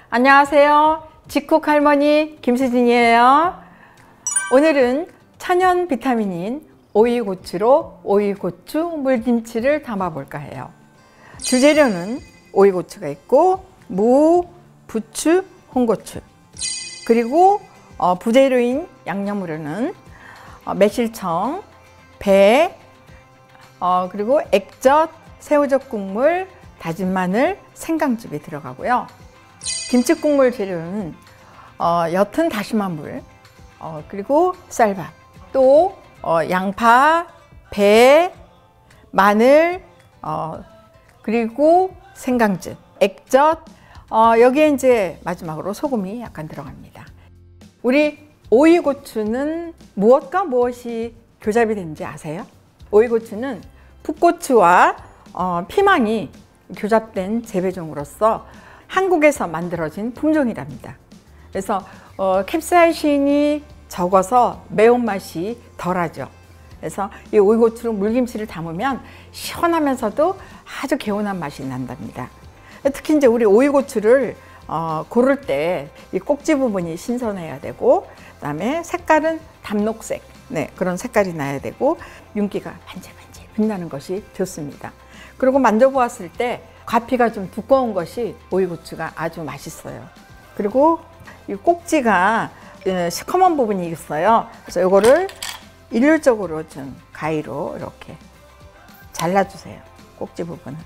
안녕하세요. 집콕 할머니 김수진이에요. 오늘은 천연 비타민인 오이고추로 오이고추 물김치를 담아볼까 해요. 주재료는 오이고추가 있고 무, 부추, 홍고추, 그리고 부재료인 양념으로는 매실청, 배, 그리고 액젓, 새우젓 국물, 다진 마늘, 생강즙이 들어가고요. 김치국물 재료는 옅은 다시마 물, 그리고 쌀밥, 또 양파, 배, 마늘, 그리고 생강즙, 액젓, 여기에 이제 마지막으로 소금이 약간 들어갑니다. 우리 오이고추는 무엇과 무엇이 교잡이 되는지 아세요? 오이고추는 풋고추와 피망이 교잡된 재배종으로서 한국에서 만들어진 품종이랍니다. 그래서 캡사이신이 적어서 매운맛이 덜하죠. 그래서 이 오이고추로 물김치를 담으면 시원하면서도 아주 개운한 맛이 난답니다. 특히 이제 우리 오이고추를 고를 때 이 꼭지 부분이 신선해야 되고, 그다음에 색깔은 담록색, 네, 그런 색깔이 나야 되고, 윤기가 반질반질 빛나는 것이 좋습니다. 그리고 만져보았을 때 과피가 좀 두꺼운 것이 오이고추가 아주 맛있어요. 그리고 이 꼭지가 시커먼 부분이 있어요. 그래서 이거를 일률적으로 좀 가위로 이렇게 잘라주세요. 꼭지 부분을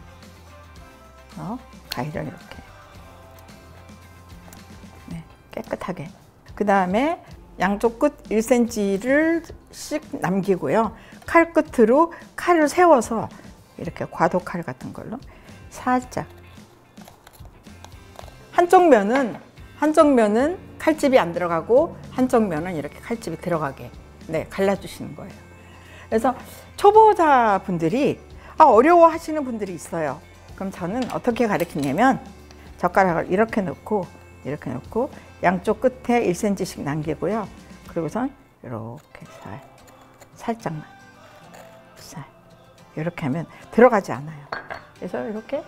가위로 이렇게, 네, 깨끗하게. 그 다음에 양쪽 끝 1cm를씩 남기고요. 칼 끝으로 칼을 세워서 이렇게 과도칼 같은 걸로 살짝, 한쪽 면은 칼집이 안 들어가고 한쪽 면은 이렇게 칼집이 들어가게, 네, 갈라주시는 거예요. 그래서 초보자 분들이 어려워 하시는 분들이 있어요. 그럼 저는 어떻게 가르치냐면 젓가락을 이렇게 넣고 양쪽 끝에 1cm씩 남기고요. 그리고선 이렇게 살짝만 이렇게 하면 들어가지 않아요. 그래서 이렇게.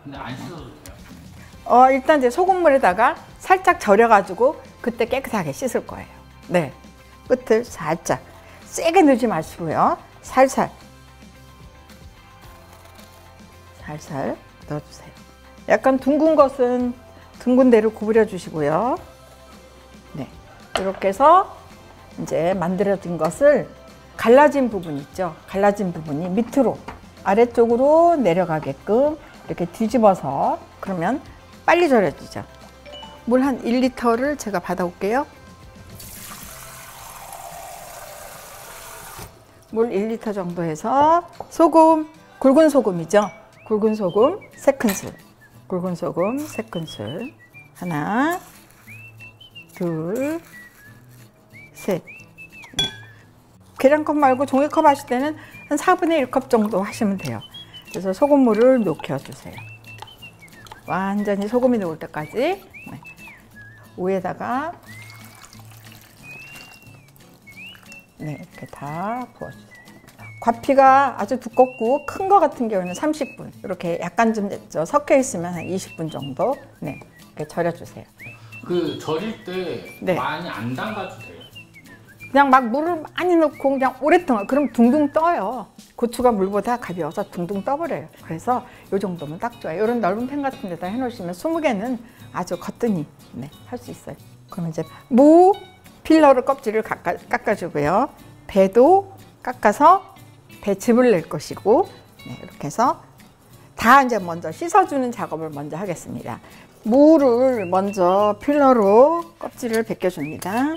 근데 안 씻어도 돼요? 일단 이제 소금물에다가 살짝 절여가지고 그때 깨끗하게 씻을 거예요. 네, 끝을 살짝 세게 넣지 마시고요. 살살 넣어주세요. 약간 둥근 것은 둥근 대로 구부려 주시고요. 네, 이렇게 해서 이제 만들어진 것을 갈라진 부분 있죠. 갈라진 부분이 밑으로 아래쪽으로 내려가게끔 이렇게 뒤집어서, 그러면 빨리 절여지죠. 물 한 1리터를 제가 받아올게요. 물 1리터 정도 해서 소금, 굵은 소금이죠. 굵은 소금 3큰술, 굵은 소금 3큰술, 하나, 둘, 셋. 계량컵 말고 종이컵 하실 때는 한 4분의 1컵 정도 하시면 돼요. 그래서 소금물을 녹여주세요. 완전히 소금이 녹을 때까지. 네. 위에다가 이렇게 다 부어주세요. 과피가 아주 두껍고 큰 거 같은 경우는 30분, 이렇게 약간 좀 섞여 있으면 한 20분 정도, 네, 이렇게 절여주세요. 그 절일 때 네, 많이 안 담가도 돼요? 그냥 막 물을 많이 넣고 그냥 오랫동안, 그럼 둥둥 떠요. 고추가 물보다 가벼워서 둥둥 떠버려요. 그래서 이 정도면 딱 좋아요. 이런 넓은 팬 같은 데다 해놓으시면 20개는 아주 거뜬히, 네, 할 수 있어요. 그러면 이제 무 필러로 껍질을 깎아주고요. 배도 깎아서 배즙을 낼 것이고, 네, 이렇게 해서 다 이제 먼저 씻어주는 작업을 먼저 하겠습니다. 무를 먼저 필러로 껍질을 벗겨줍니다.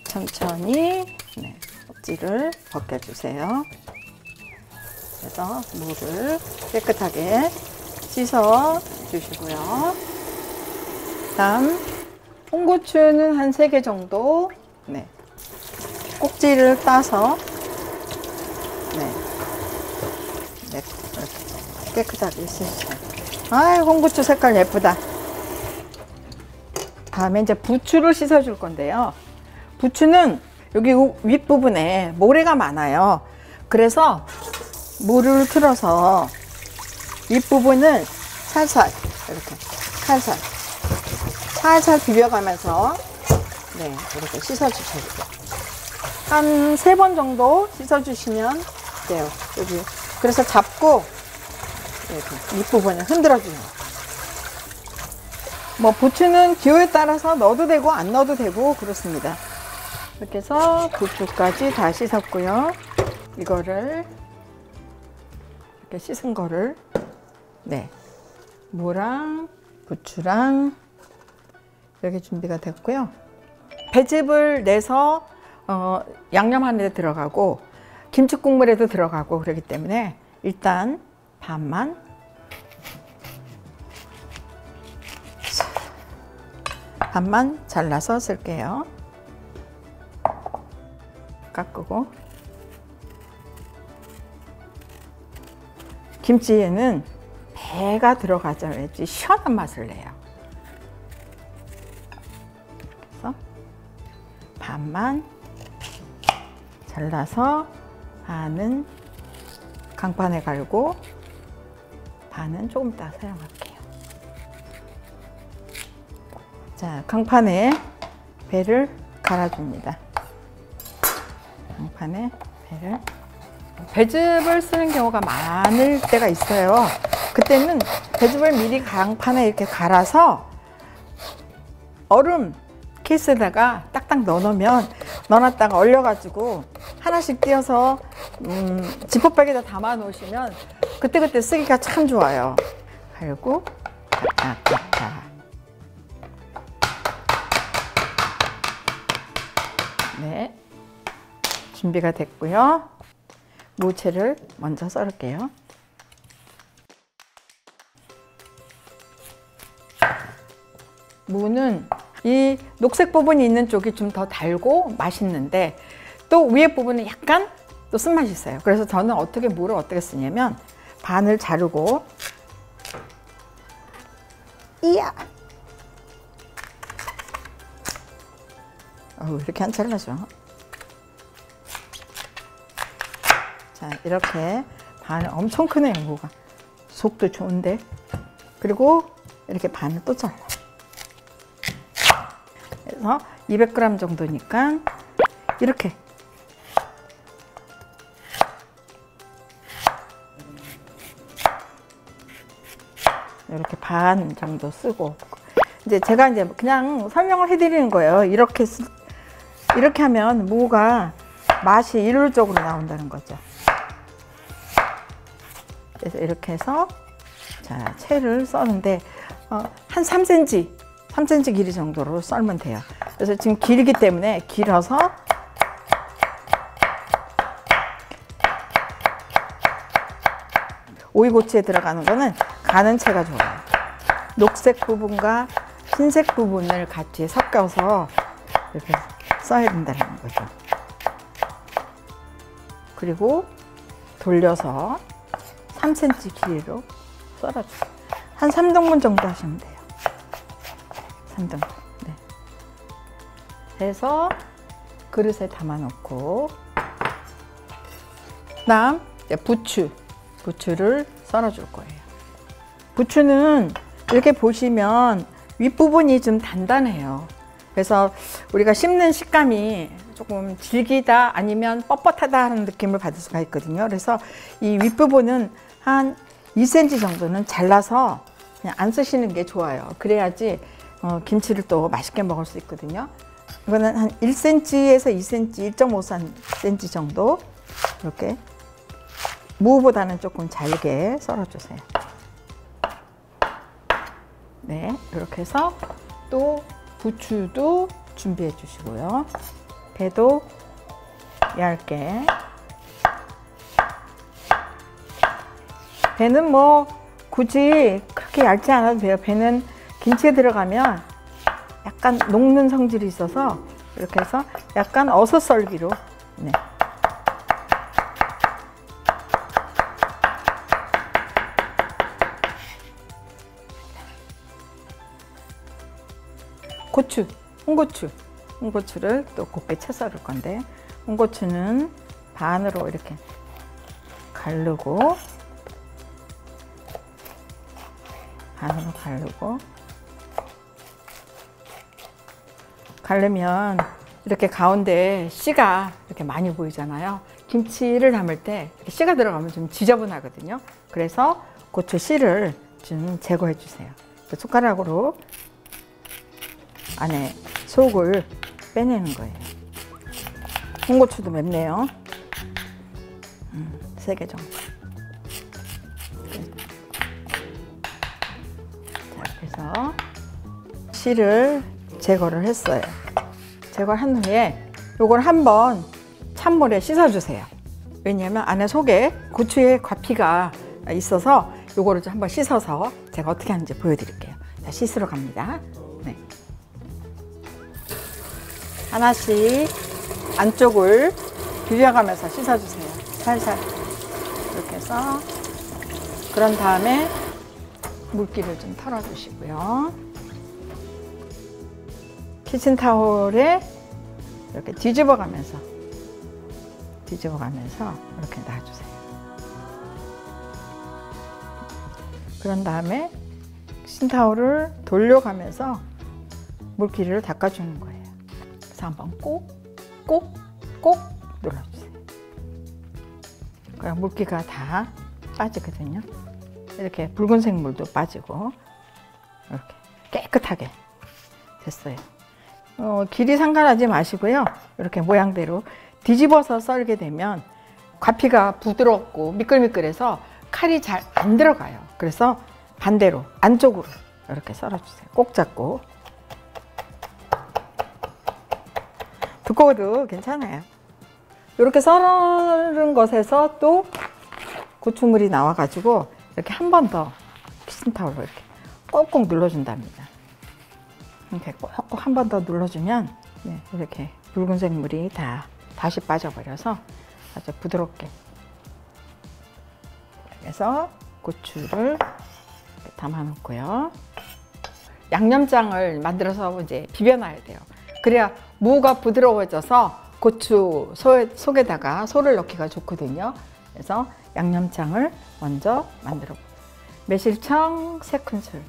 천천히, 네, 껍질을 벗겨주세요. 그래서 무를 깨끗하게 씻어 주시고요. 다음 홍고추는 한 3개 정도, 네, 꼭지를 따서, 네, 이렇게 깨끗하게 씻으세요. 홍고추 색깔 예쁘다. 다음에 이제 부추를 씻어 줄 건데요. 부추는 여기 윗부분에 모래가 많아요. 그래서 물을 틀어서 윗부분을 살살 이렇게 살살 비벼가면서 네, 이렇게 씻어주셔야 돼요. 한 3번 정도 씻어주시면 돼요. 여기 그래서 잡고 이렇게 윗부분을 흔들어주세요. 뭐 부추는 기호에 따라서 넣어도 되고 안 넣어도 되고 그렇습니다. 이렇게 해서 부추까지 다 씻었고요. 이거를 이렇게 씻은 거를 네, 무랑 부추랑 이렇게 준비가 됐고요. 배즙을 내서 양념하는 데 들어가고 김치 국물에도 들어가고 그렇기 때문에 일단 반만 잘라서 쓸게요. 깎고 김치에는 배가 들어가줘야지 시원한 맛을 내요. 그래서 반만 잘라서 반은 강판에 갈고 반은 조금 이따 사용할게요. 자, 강판에 배를 갈아줍니다. 강판에 배를. 배즙을 쓰는 경우가 많을 때가 있어요. 그때는 배즙을 미리 강판에 이렇게 갈아서 얼음 케이스에다가 딱딱 넣어놨다가 얼려가지고 하나씩 띄어서 지퍼백에다 담아 놓으시면 그때그때 쓰기가 참 좋아요. 갈고 네, 준비가 됐고요. 무채를 먼저 썰을게요. 무는 이 녹색 부분이 있는 쪽이 좀 더 달고 맛있는데 또 위에 부분은 약간 또 쓴맛이 있어요. 그래서 저는 무를 어떻게 쓰냐면 반을 자르고 이야 이렇게 안 잘라줘. 자, 이렇게 반을 엄청 크네요. 무가 속도 좋은데. 그리고 이렇게 반을 또 잘라. 그래서 200g 정도니까 이렇게 반 정도 쓰고 이제 제가 그냥 설명을 해드리는 거예요. 이렇게 하면 무가 맛이 일률적으로 나온다는 거죠. 그래서 이렇게 해서 자, 채를 써는데 한 3cm 길이 정도로 썰면 돼요. 그래서 지금 길기 때문에 길어서 오이고추에 들어가는 거는 가는 채가 좋아요. 녹색 부분과 흰색 부분을 같이 섞어서 이렇게 써야 된다는 거죠. 그리고 돌려서 3cm 길이로 썰어주세요. 한 3등분 정도 하시면 돼요. 3등분. 네. 해서 그릇에 담아 놓고 그다음 부추를 썰어 줄 거예요. 부추는 이렇게 보시면 윗부분이 좀 단단해요. 그래서 우리가 씹는 식감이 조금 질기다 아니면 뻣뻣하다 하는 느낌을 받을 수가 있거든요. 그래서 이 윗부분은 한 2cm 정도는 잘라서 그냥 안 쓰시는 게 좋아요. 그래야지 김치를 또 맛있게 먹을 수 있거든요. 이거는 한 1cm에서 2cm, 1.5cm 정도 이렇게 무보다는 조금 잘게 썰어주세요. 네, 이렇게 해서 또 부추도 준비해 주시고요. 배도 얇게. 배는 뭐 굳이 그렇게 얇지 않아도 돼요. 배는 김치에 들어가면 약간 녹는 성질이 있어서 이렇게 해서 약간 어슷 썰기로. 네. 고추, 홍고추 홍고추를 또 곱게 채 썰을 건데, 홍고추는 반으로 이렇게 가르고, 반으로 가르면 이렇게 가운데 씨가 이렇게 많이 보이잖아요. 김치를 담을 때 씨가 들어가면 좀 지저분하거든요. 그래서 고추 씨를 좀 제거해 주세요. 숟가락으로 안에 속을 빼내는 거예요. 홍고추도 맵네요. 3개 정도. 자, 그래서 씨를 제거를 했어요. 제거한 후에 요걸 한번 찬물에 씻어주세요. 왜냐하면 안에 속에 고추에 과피가 있어서 요거를 좀 한번 씻어서 제가 어떻게 하는지 보여드릴게요. 자, 씻으러 갑니다. 네. 하나씩 안쪽을 비벼가면서 씻어주세요. 살살 이렇게 해서. 그런 다음에 물기를 좀 털어주시고요. 키친타올에 이렇게 뒤집어가면서 이렇게 놔주세요. 그런 다음에 키친타올을 돌려가면서 물기를 닦아주는 거예요. 그래서 한번 꼭 눌러주세요. 그럼 물기가 다 빠지거든요. 이렇게 붉은색 물도 빠지고 이렇게 깨끗하게 됐어요. 길이 상관하지 마시고요. 이렇게 모양대로 뒤집어서 썰게 되면 과피가 부드럽고 미끌미끌해서 칼이 잘 안 들어가요. 그래서 반대로 안쪽으로 이렇게 썰어주세요. 꼭 잡고. 두꺼워도 괜찮아요. 이렇게 썰은 것에서 또 고추물이 나와가지고 이렇게 한 번 더 키친타올로 이렇게 꼭꼭 눌러준답니다. 이렇게 꼭 한 번 더 눌러주면 이렇게 붉은색 물이 다시 빠져버려서 아주 부드럽게. 그래서 고추를 담아 놓고요. 양념장을 만들어서 이제 비벼놔야 돼요. 그래야 무가 부드러워져서 고추 속에다가 소를 넣기가 좋거든요. 그래서 양념장을 먼저 만들어 볼게요. 매실청 3큰술,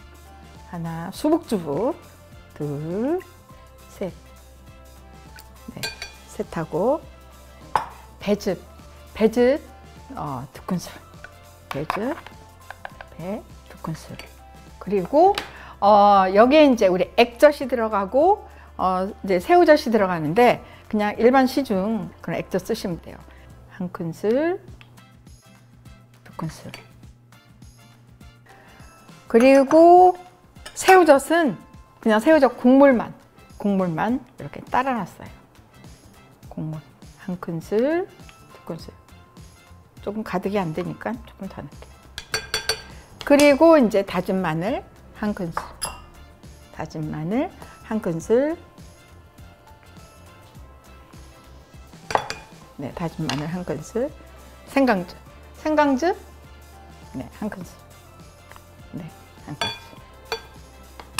하나, 수북주부 둘, 셋, 셋하고 배즙 2큰술, 배 2큰술. 그리고 여기에 이제 우리 액젓이 들어가고 이제 새우젓이 들어가는데 그냥 일반 시중 그런 액젓 쓰시면 돼요. 1큰술, 2큰술. 그리고 새우젓은 그냥 새우젓 국물만 이렇게 따라놨어요. 국물 1큰술, 2큰술. 조금 가득이 안 되니까 조금 더 넣을게요. 그리고 이제 다진 마늘 1큰술, 다진 마늘 1큰술, 다진 마늘 1큰술, 생강즙 1큰술, 1큰술.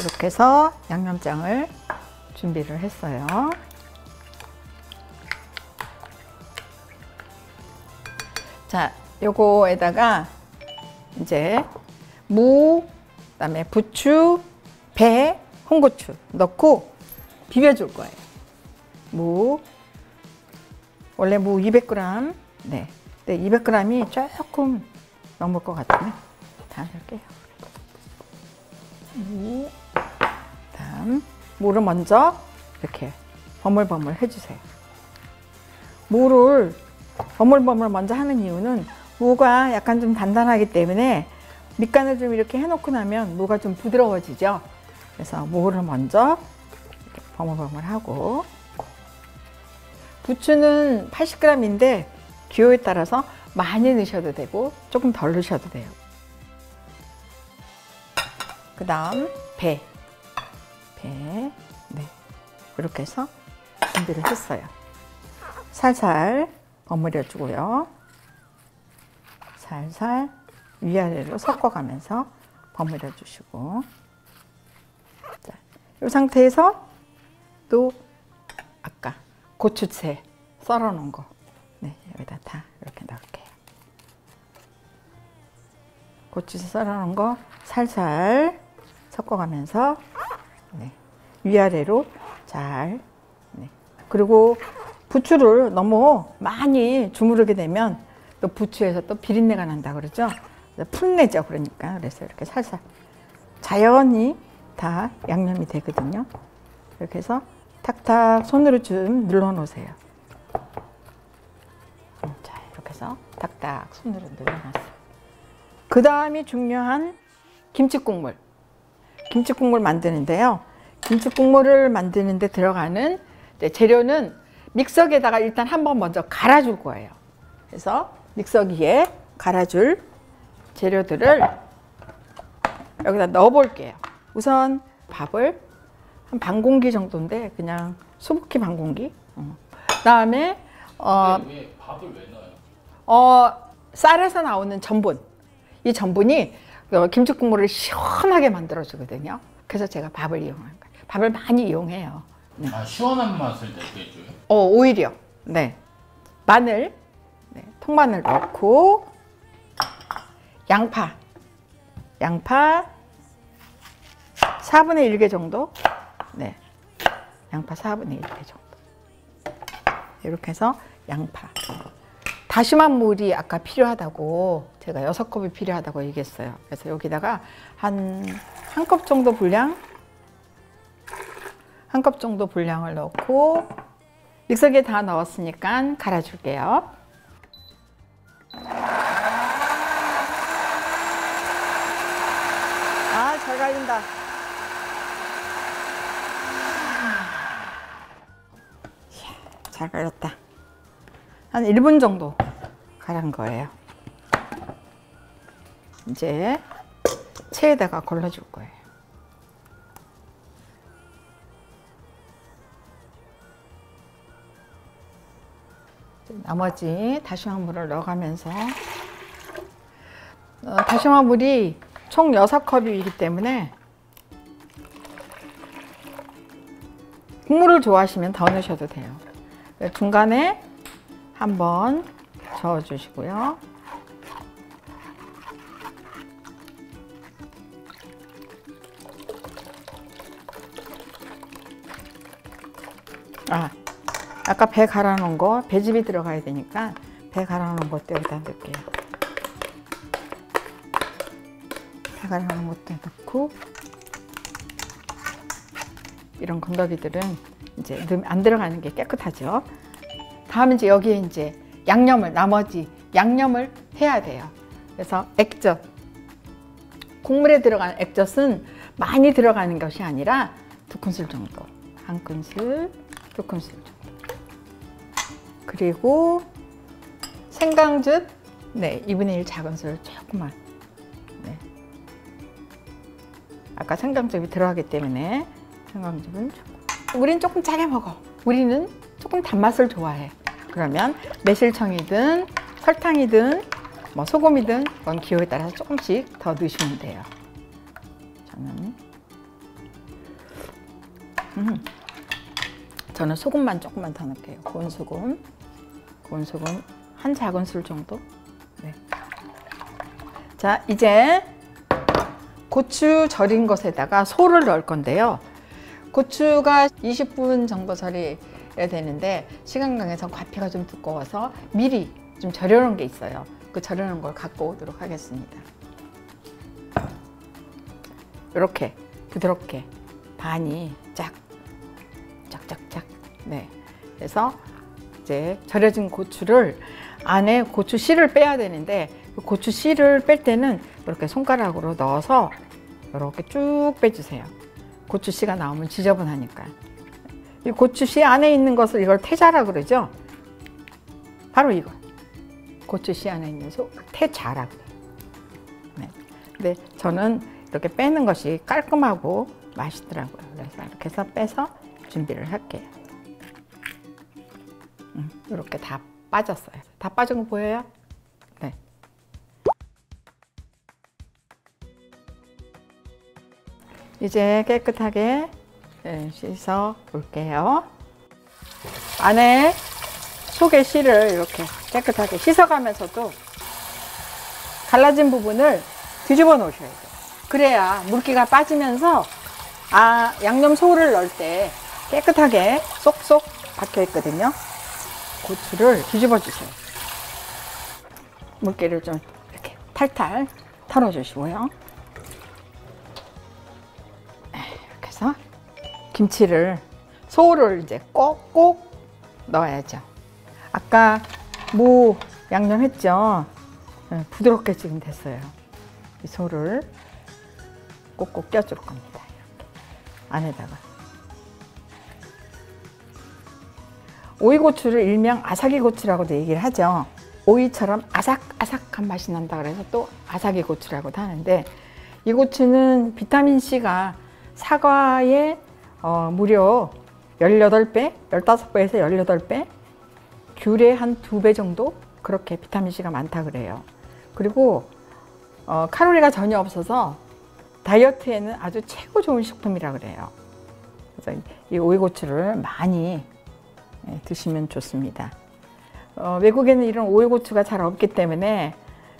이렇게 해서 양념장을 준비를 했어요. 자, 요거에다가 이제 무, 그다음에 부추, 배, 홍고추 넣고 비벼줄 거예요. 무, 원래 무 200g, 근데 200g이 조금 넘을 것 같으면 다 넣을게요. 무, 다음 무를 먼저 이렇게 버물버물 해주세요. 무를 버물버물 먼저 하는 이유는 무가 약간 좀 단단하기 때문에 밑간을 좀 이렇게 해놓고 나면 무가 좀 부드러워지죠. 그래서 무를 먼저 이렇게 버물버물 하고, 부추는 80g인데 기호에 따라서 많이 넣으셔도 되고 조금 덜 넣으셔도 돼요. 그 다음 배, 이렇게 해서 준비를 했어요. 살살 버무려 주고요. 살살 위아래로 섞어가면서 버무려 주시고, 자, 이 상태에서 또 고추채 썰어 놓은 거. 네, 여기다 다 이렇게 넣을게요. 고추채 썰어 놓은 거 살살 섞어가면서 네, 위아래로 잘. 네. 그리고 부추를 너무 많이 주무르게 되면 또 부추에서 또 비린내가 난다 그러죠. 풋내죠. 그러니까 그래서 이렇게 살살 자연히 다 양념이 되거든요. 이렇게 해서 탁탁 손으로 좀 눌러 놓으세요. 자, 이렇게 해서 탁탁 손으로 눌러 놨어요. 그 다음이 중요한 김치국물. 김치국물 만드는데요. 김치국물을 만드는데 들어가는 재료는 믹서기에다가 일단 한번 먼저 갈아줄 거예요. 그래서 믹서기에 갈아줄 재료들을 여기다 넣어 볼게요. 우선 밥을 한 반 공기 정도인데 그냥 수북히 반 공기. 그다음에 왜 밥을 왜 넣어요? 쌀에서 나오는 전분. 이 전분이 김치국물을 시원하게 만들어 주거든요. 그래서 제가 밥을 이용한 거예요. 밥을 많이 이용해요. 네. 아, 시원한 맛을 내게 해줘요? 오히려. 네. 마늘, 네, 통마늘 넣고 양파 4분의 1개 정도. 네, 양파 4분의 1개 정도. 이렇게 해서 양파. 다시마 물이 아까 필요하다고 제가 6컵이 필요하다고 얘기했어요. 그래서 여기다가 한 컵 정도 분량, 한 컵 정도 분량을 넣고 믹서기에 다 넣었으니까 갈아줄게요. 아, 잘 갈린다. 잘 갈렸다. 한 1분 정도 갈은 거예요. 이제 체에다가 걸러줄 거예요. 나머지 다시마 물을 넣어가면서 다시마 물이 총 6컵이기 때문에 국물을 좋아하시면 더 넣으셔도 돼요. 중간에 한번 저어주시고요. 아까 배 갈아 놓은 거, 배즙이 들어가야 되니까 배 갈아 놓은 것도 여기다 넣을게요. 배 갈아 놓은 것도 넣고, 이런 건더기들은 이제 안 들어가는 게 깨끗하죠. 다음 이제 여기에 이제 나머지 양념을 해야 돼요. 그래서 액젓, 국물에 들어가는 액젓은 많이 들어가는 것이 아니라 2큰술 정도, 1큰술, 2큰술 정도. 그리고 생강즙, 네, 2분의 1 작은술 조금만. 네. 아까 생강즙이 들어가기 때문에 생강즙은 조금. 우린 조금 짜게 먹어. 우리는 조금 단맛을 좋아해. 그러면 매실청이든 설탕이든 뭐 소금이든 그건 기호에 따라서 조금씩 더 넣으시면 돼요. 저는 소금만 조금만 더 넣을게요. 고운 소금 한 작은술 정도. 네. 자, 이제 고추 절인 것에다가 소를 넣을 건데요. 고추가 20분 정도 절여야 되는데 시간강에서 과피가 좀 두꺼워서 미리 좀 절여놓은 게 있어요. 그 절여놓은 걸 갖고 오도록 하겠습니다. 이렇게 부드럽게 반이 쫙쫙쫙. 네. 그래서 이제 절여진 고추를 안에 고추 씨를 빼야 되는데 그 고추 씨를 뺄 때는 이렇게 손가락으로 넣어서 이렇게 쭉 빼주세요. 고추 씨가 나오면 지저분하니까. 이 고추 씨 안에 있는 것을 이걸 태자라 그러죠. 바로 이거. 고추 씨 안에 있는 태자라 그래요. 네. 근데 저는 이렇게 빼는 것이 깔끔하고 맛있더라고요. 그래서 이렇게 해서 빼서 준비를 할게요. 이렇게 다 빠졌어요. 다 빠진 거 보여요? 네. 이제 깨끗하게 씻어 볼게요. 안에 속의 씨를 이렇게 깨끗하게 씻어가면서도 갈라진 부분을 뒤집어 놓으셔야 돼요. 그래야 물기가 빠지면서 양념 소를 넣을 때 깨끗하게 쏙쏙 박혀 있거든요. 고추를 뒤집어 주세요. 물기를 좀 이렇게 탈탈 털어 주시고요. 이렇게 해서 김치를 소를 이제 꼭꼭 넣어야죠. 아까 무 양념했죠? 부드럽게 지금 됐어요. 이 소를 꼭꼭 껴줄 겁니다. 이렇게 안에다가 오이고추를 일명 아삭이고추라고도 얘기를 하죠. 오이처럼 아삭아삭한 맛이 난다 그래서 또 아삭이고추라고도 하는데, 이 고추는 비타민C가 사과의 무려 18배, 15배에서 18배, 귤의 한 2배 정도 그렇게 비타민C가 많다 그래요. 그리고 칼로리가 전혀 없어서 다이어트에는 아주 최고 좋은 식품이라 그래요. 그래서 이 오이고추를 많이 드시면 좋습니다. 외국에는 이런 오이고추가 잘 없기 때문에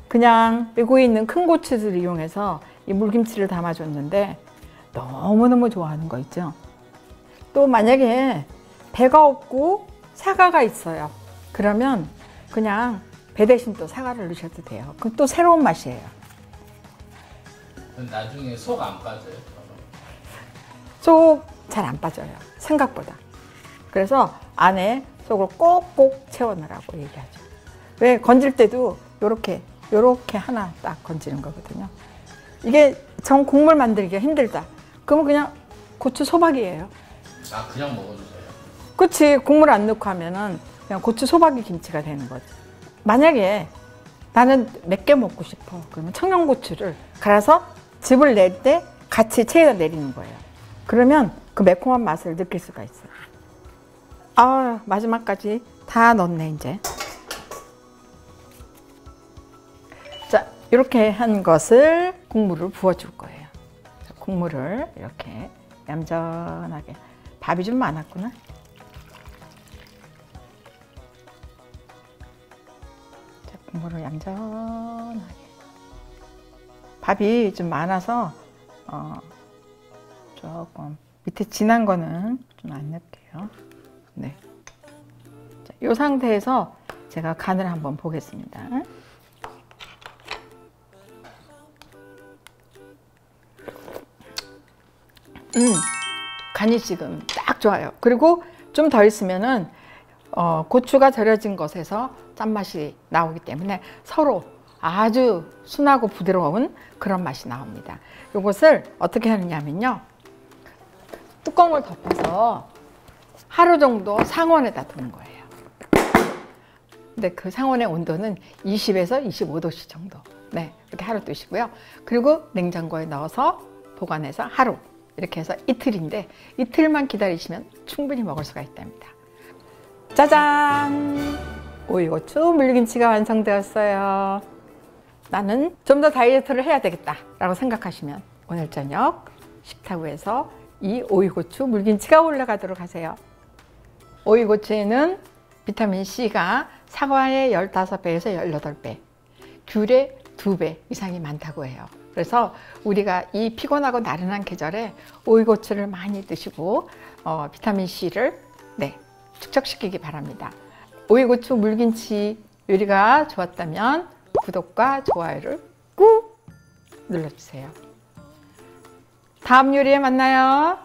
그냥 외국에 있는 큰 고추들을 이용해서 이 물김치를 담아줬는데 너무너무 좋아하는 거 있죠. 또 만약에 배가 없고 사과가 있어요. 그러면 그냥 배 대신 또 사과를 넣으셔도 돼요. 그럼 또 새로운 맛이에요. 나중에 속 안 빠져요? 속 잘 안 빠져요. 생각보다. 그래서 안에 속을 꼭꼭 채워 넣으라고 얘기하죠. 왜 건질 때도 요렇게 하나 딱 건지는 거거든요. 이게 정 국물 만들기가 힘들다. 그러면 그냥 고추 소박이에요. 그냥 먹어주세요. 그치. 국물 안 넣고 하면은 그냥 고추 소박이 김치가 되는 거지. 만약에 나는 맵게 먹고 싶어. 그러면 청양고추를 갈아서 즙을 낼 때 같이 체에다 내리는 거예요. 그러면 그 매콤한 맛을 느낄 수가 있어요. 마지막까지 다 넣었네, 이제. 자, 이렇게 한 것을 국물을 부어줄 거예요. 국물을 이렇게 얌전하게. 밥이 좀 많았구나. 자, 국물을 얌전하게. 밥이 좀 많아서 조금 밑에 진한 거는 좀 안 넣을게요. 네. 자, 이 상태에서 제가 간을 한번 보겠습니다. 간이 지금 딱 좋아요. 그리고 좀 더 있으면은 고추가 절여진 것에서 짠맛이 나오기 때문에 서로 아주 순하고 부드러운 그런 맛이 나옵니다. 이것을 어떻게 하느냐면요. 뚜껑을 덮어서 하루 정도 상온에다 두는 거예요. 근데 그 상온의 온도는 20에서 25도씨 정도. 네, 이렇게 하루 두시고요. 그리고 냉장고에 넣어서 보관해서 하루. 이렇게 해서 이틀인데 이틀만 기다리시면 충분히 먹을 수가 있답니다. 짜잔! 오이고추 물김치가 완성되었어요. 나는 좀 더 다이어트를 해야 되겠다 라고 생각하시면 오늘 저녁 식탁위에서 이 오이고추 물김치가 올라가도록 하세요. 오이고추에는 비타민C가 사과의 15배에서 18배, 귤의 2배 이상이 많다고 해요. 그래서 우리가 이 피곤하고 나른한 계절에 오이고추를 많이 드시고 비타민C를 축적시키기 바랍니다. 오이고추 물김치 요리가 좋았다면 구독과 좋아요를 꾹 눌러주세요. 다음 요리에 만나요.